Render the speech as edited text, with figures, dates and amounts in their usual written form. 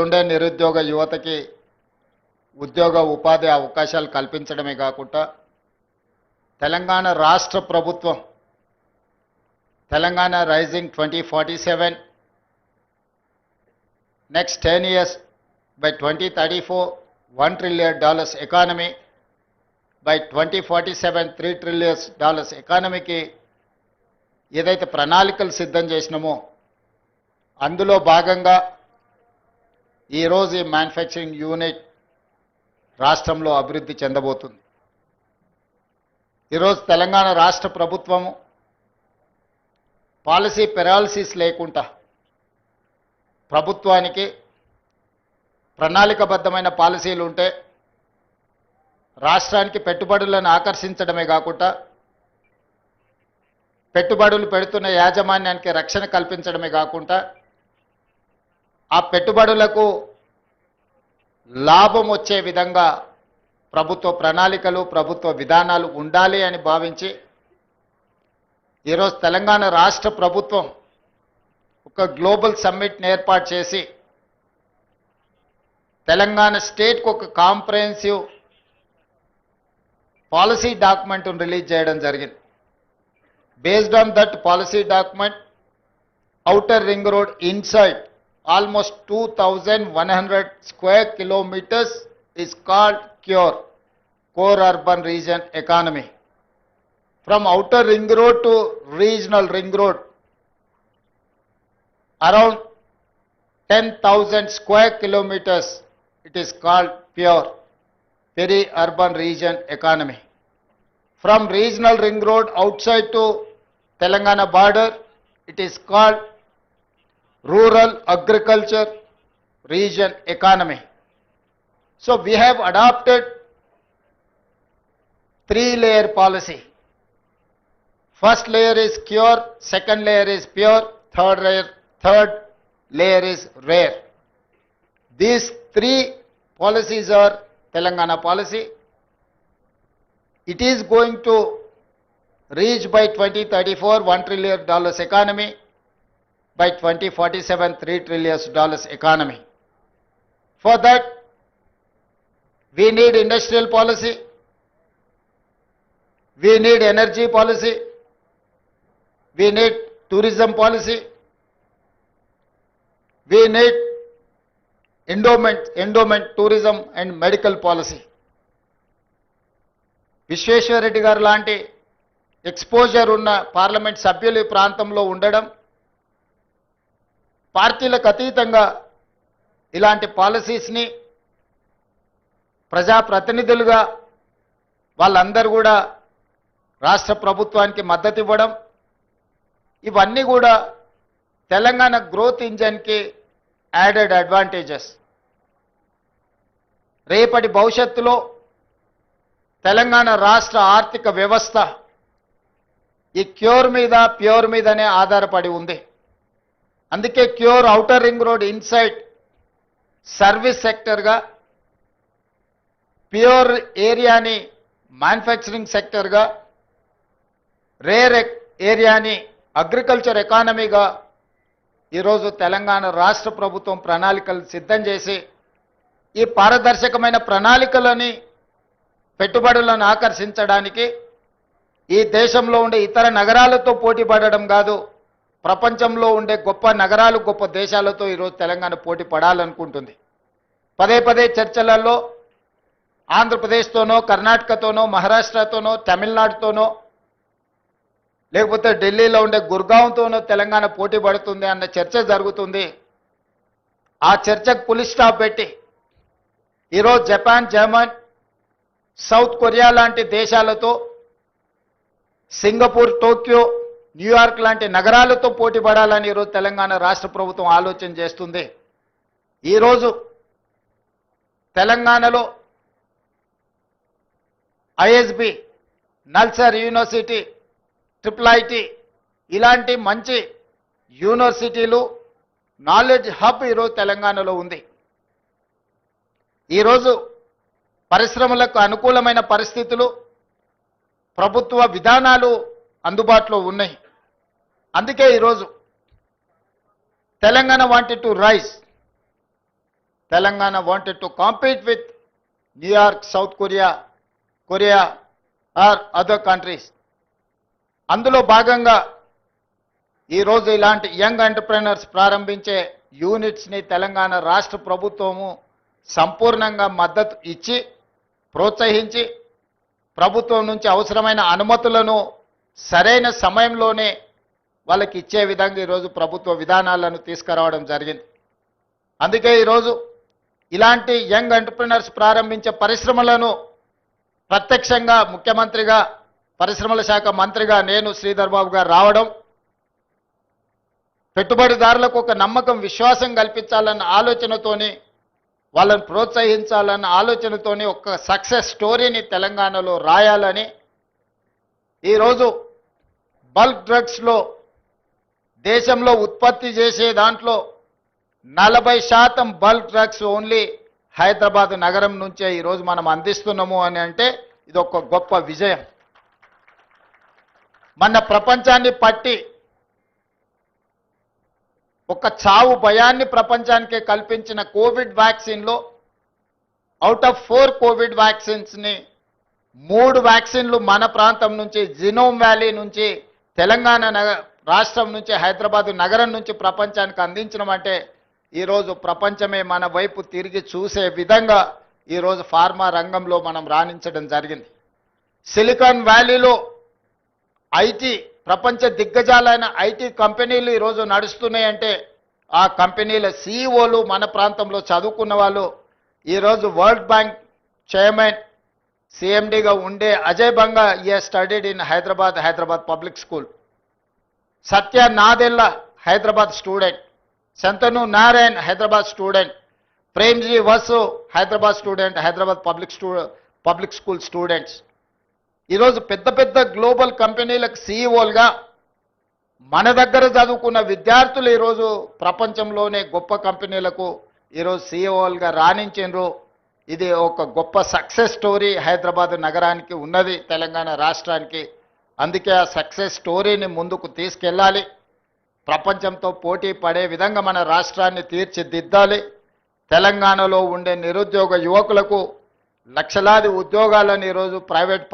ఉండే నిరుద్యోగ యువతకి ఉద్యోగ ఉపాధి అవకాశాలు కల్పించడమే కాకుండా తెలంగాణ రాష్ట్ర ప్రభుత్వం Telangana rising 2047 next 10 years by 2034 $1 trillion economy by 2047 $3 trillion ఎకానమీకి ఏదైతే ప్రణాళికలు సిద్ధం చేసినామో అందులో భాగంగా ఈరోజు ఈ మ్యానుఫ్యాక్చరింగ్ యూనిట్ రాష్ట్రంలో అభివృద్ధి చెందబోతుంది. ఈరోజు తెలంగాణ రాష్ట్ర ప్రభుత్వము పాలసీ పెరాలసిస్ లేకుండా ప్రభుత్వానికి ప్రణాళికబద్ధమైన పాలసీలు ఉంటే రాష్ట్రానికి పెట్టుబడులను ఆకర్షించడమే కాకుండా పెట్టుబడులు పెడుతున్న యాజమాన్యానికి రక్షణ కల్పించడమే కాకుండా ఆ పెట్టుబడులకు లాభం వచ్చే విధంగా ప్రభుత్వ ప్రణాళికలు ప్రభుత్వ విధానాలు ఉండాలి అని భావించి ఈరోజు తెలంగాణ రాష్ట్ర ప్రభుత్వం ఒక గ్లోబల్ సమ్మిట్ని ఏర్పాటు చేసి తెలంగాణ స్టేట్కి ఒక కాంప్రహెన్సివ్ పాలసీ డాక్యుమెంట్ను రిలీజ్ చేయడం జరిగింది. Based on that policy document, outer ring road inside almost 2,100 square kilometers is called CURE, Core Urban Region Economy. From outer ring road to regional ring road, around 10,000 square kilometers, it is called PURE, Peri-Urban Region Economy. From regional ring road outside to Telangana border, it is called Rural Agriculture Region Economy. So we have adopted 3-layer policy. First layer is CURE, second layer is PURE, third layer is RARE. These 3 policies are Telangana policy. It is going to reach by 2034 $1 trillion economy. By 2047 $3 trillion economy. For that, we need industrial policy, we need energy policy, we need tourism policy, we need endowment tourism and medical policy. Vishweshwara Reddy garu లాంటి exposure ఉన్న parliament సభ్యులు ఈ ప్రాంతంలో ఉండడం, పార్టీలకు అతీతంగా ఇలాంటి పాలసీస్ని ప్రజాప్రతినిధులుగా వాళ్ళందరూ కూడా రాష్ట్ర ప్రభుత్వానికి మద్దతు ఇవ్వడం, ఇవన్నీ కూడా తెలంగాణ గ్రోత్ ఇంజన్కి యాడెడ్ అడ్వాంటేజెస్. రేపటి భవిష్యత్తులో తెలంగాణ రాష్ట్ర ఆర్థిక వ్యవస్థ ఈ క్యూర్ మీద ప్యూర్ మీదనే ఆధారపడి ఉంది. అందుకే core outer ring road inside service సెక్టర్గా, ప్యూర్ ఏరియాని మ్యానుఫ్యాక్చరింగ్ సెక్టర్గా, రేర్ ఏరియాని అగ్రికల్చర్ ఎకానమీగా ఈరోజు తెలంగాణ రాష్ట్ర ప్రభుత్వం ప్రణాళికలు సిద్ధం చేసి ఈ పారదర్శకమైన ప్రణాళికలని పెట్టుబడులను ఆకర్షించడానికి ఈ దేశంలో ఉండే ఇతర నగరాలతో పోటీ పడడం కాదు, ప్రపంచంలో ఉండే గొప్ప నగరాలు గొప్ప దేశాలతో ఈరోజు తెలంగాణ పోటీ పడాలనుకుంటుంది. పదే పదే చర్చలలో ఆంధ్రప్రదేశ్తోనో కర్ణాటకతోనో మహారాష్ట్రతోనో తమిళనాడుతోనో లేకపోతే ఢిల్లీలో ఉండే గుర్గాంతోనో తెలంగాణ పోటీ పడుతుంది అన్న చర్చ జరుగుతుంది. ఆ చర్చకు పులి స్టాప్ పెట్టి ఈరోజు జపాన్, జర్మన్, సౌత్ కొరియా లాంటి దేశాలతో, సింగపూర్, టోక్యో, న్యూయార్క్ లాంటి నగరాలతో పోటీ పడాలని ఈరోజు తెలంగాణ రాష్ట్ర ప్రభుత్వం ఆలోచన చేస్తుంది. ఈరోజు తెలంగాణలో ఐఎస్బి, నల్సార్ యూనివర్సిటీ, IIIT ఇలాంటి మంచి యూనివర్సిటీలు, నాలెడ్జ్ హబ్ ఈరోజు తెలంగాణలో ఉంది. ఈరోజు పరిశ్రమలకు అనుకూలమైన పరిస్థితులు, ప్రభుత్వ విధానాలు అందుబాటులో ఉన్నాయి. అందుకే ఈరోజు Telangana wanted to rise Telangana wanted to compete with New York, South Korea, or other countries. అందులో భాగంగా ఈరోజు ఇలాంటి యంగ్ ఎంటర్‌ప్రెన్యూర్స్ ప్రారంభించే యూనిట్స్ని తెలంగాణ రాష్ట్ర ప్రభుత్వము సంపూర్ణంగా మద్దతు ఇచ్చి ప్రోత్సహించి ప్రభుత్వం నుంచి అవసరమైన అనుమతులను సరైన సమయంలోనే వాళ్ళకి ఇచ్చే విధంగా ఈరోజు ప్రభుత్వ విధానాలను తీసుకురావడం జరిగింది. అందుకే ఈరోజు ఇలాంటి యంగ్ ఎంటర్‌ప్రెన్యూర్స్ ప్రారంభించే పరిశ్రమలను ప్రత్యక్షంగా ముఖ్యమంత్రిగా పరిశ్రమల శాఖ మంత్రిగా నేను శ్రీధర్ బాబు గారు రావడం, పెట్టుబడిదారులకు ఒక నమ్మకం విశ్వాసం కల్పించాలన్న ఆలోచనతోని వాళ్ళని ప్రోత్సహించాలన్న ఆలోచనతోని ఒక సక్సెస్ స్టోరీని తెలంగాణలో రాయాలని ఈరోజు బల్క్ డ్రగ్స్లో దేశంలో ఉత్పత్తి చేసే దాంట్లో 40% బల్క్ డ్రగ్స్ ఓన్లీ హైదరాబాద్ నగరం నుంచే ఈరోజు మనం అందిస్తున్నాము అని అంటే ఇది ఒక గొప్ప విజయం. మన ప్రపంచాన్ని పట్టి ఒక చావు భయాన్ని ప్రపంచానికి కల్పించిన కోవిడ్ వ్యాక్సిన్లో అవుట్ ఆఫ్ 4 కోవిడ్ వ్యాక్సిన్స్ని 3 వ్యాక్సిన్లు మన ప్రాంతం నుంచి జినోమ్ వ్యాలీ నుంచి తెలంగాణ రాష్ట్రం నుంచి హైదరాబాద్ నగరం నుంచి ప్రపంచానికి అందించడం అంటే ఈరోజు ప్రపంచమే మన వైపు తిరిగి చూసే విధంగా ఈరోజు ఫార్మా రంగంలో మనం రాణించడం జరిగింది. సిలికాన్ వ్యాలీలో ఐటీ ప్రపంచ దిగ్గజాలైన ఐటీ కంపెనీలు ఈరోజు నడుస్తున్నాయంటే ఆ కంపెనీల సీఈఓలు మన ప్రాంతంలో చదువుకున్న వాళ్ళు ఈరోజు వరల్డ్ బ్యాంక్ చైర్మన్ సిఎండిగా ఉండే Ajay Banga studied in Hyderabad public school. Satya Nadella Hyderabad student, Shantanu Narayen Hyderabad student, Premji Vasu Hyderabad student, Hyderabad public school students. ఈరోజు పెద్ద పెద్ద గ్లోబల్ కంపెనీలకు సీఈఓలుగా మన దగ్గర చదువుకున్న విద్యార్థులు ఈరోజు ప్రపంచంలోనే గొప్ప కంపెనీలకు ఈరోజు సీఈఓలుగా రాణించారు. ఇది ఒక గొప్ప సక్సెస్ స్టోరీ హైదరాబాద్ నగరానికి ఉన్నది, తెలంగాణ రాష్ట్రానికి. అందుకే ఆ సక్సెస్ స్టోరీని ముందుకు తీసుకెళ్ళాలి, ప్రపంచంతో పోటీ పడే విధంగా మన రాష్ట్రాన్ని తీర్చిదిద్దాలి. తెలంగాణలో ఉండే నిరుద్యోగ యువకులకు లక్షలాది ఉద్యోగాలను ఈరోజు ప్రైవేట్